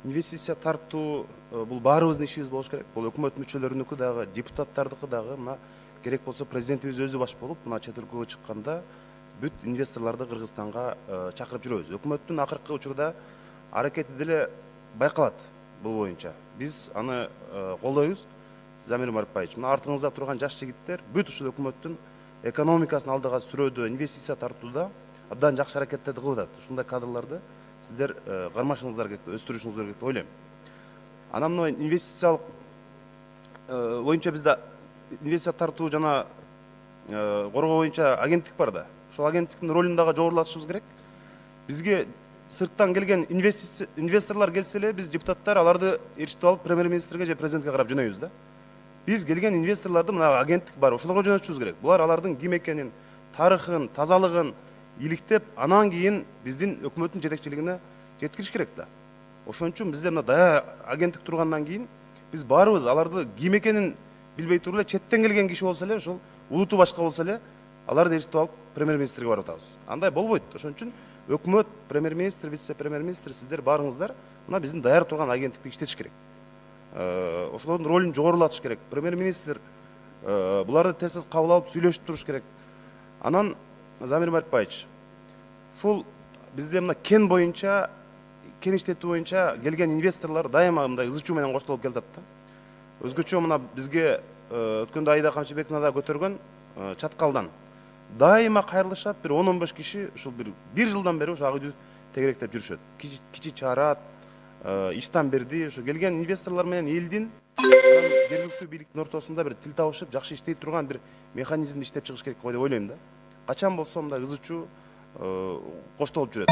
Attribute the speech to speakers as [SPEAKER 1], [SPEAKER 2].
[SPEAKER 1] инвестиция тартуу бул баарыбыздын ишибиз болуш керек. Бул өкмөт мүчөлөрүнүкү дагы, депутаттардыкы дагы, мына керек болсо президентибиз өзү баш болуп, мына чет өлкөгө чыкканда бүт инвесторлорду Кыргызстанга чакырып жүрөбүз. Өкмөттүн акыркы учурда аракети деле байкалат бул боюнча. Биз аны колдойбуз. Замир Марипбаевич, мына артыңызда турган жаш жигиттер бүт ушул өкмөттүн экономикасын алдыга сүрүүдө, инвестиция тартууда абдан жакшы аракеттерди кылып атат. Ушундай кадрларды сиздер кармашыңыздар керек, өстүрүшүңүздөр керек деп ойлойм. Анан мына инвестициялык боюнча бизде инвестиция тартуу жана коргоо боюнча агенттик бар да. Ошол агенттиктин ролун дагы жогорулатышыбыз керек. Бизге сырттан келген инвесторлор келсе эле, биз депутаттар аларды ээрчитип алып премьер-министрге же президентке карап жөнөйбүз да. Биз келген инвесторлорду мына агенттик бар, ошолорго жөнөтүшүбүз керек. Булар алардын ким экенин, тарыхын, тазалыгын иликтеп, анан кийин биздин өкмөттүн жетекчилигине жеткириш керек да. Ошон үчүн бизде мына даяр агенттик тургандан кийин биз баарыбыз аларды ким экенин билбей туруп эле, четтен келген киши болсо эле, ошол улуту башка болсо эле, аларды ээрчитип алып премьер-министрге барып атабыз. Андай болбойт. Ошон үчүн өкмөт, премьер-министр, вице-премьер-министр, сиздер баарыңыздар мына биздин даяр турган агенттикти иштетиш керек. Ошолордун ролун жогорулатыш керек. Премьер-министр буларды тез кабыл алып сүйлөшүп туруш керек. Анан Замир Марипбаевич, ушул бизде мына кен боюнча, кен иштетүү боюнча келген инвесторлор дайыма мындай ызы чуу менен коштолуп келатат да. Өзгөчө мына бизге өткөндө Аида Камчыбековна да көтөргөн чаткалдан дайыма кайрылышат, бир 10-15 киши ушул бир жылдан бери ошол ак үйдү тегеректеп жүрүшөт. Кичи чаарат, иштан берди, ошо келген инвесторлор менен элдин жергиликтүү бийликтин ортосунда бир тил табышып, жакшы иштей турган бир механизмди иштеп чыгыш керек деп ойлойм да. Качан болсо мындай ызы чуу коштолуп жүрөт.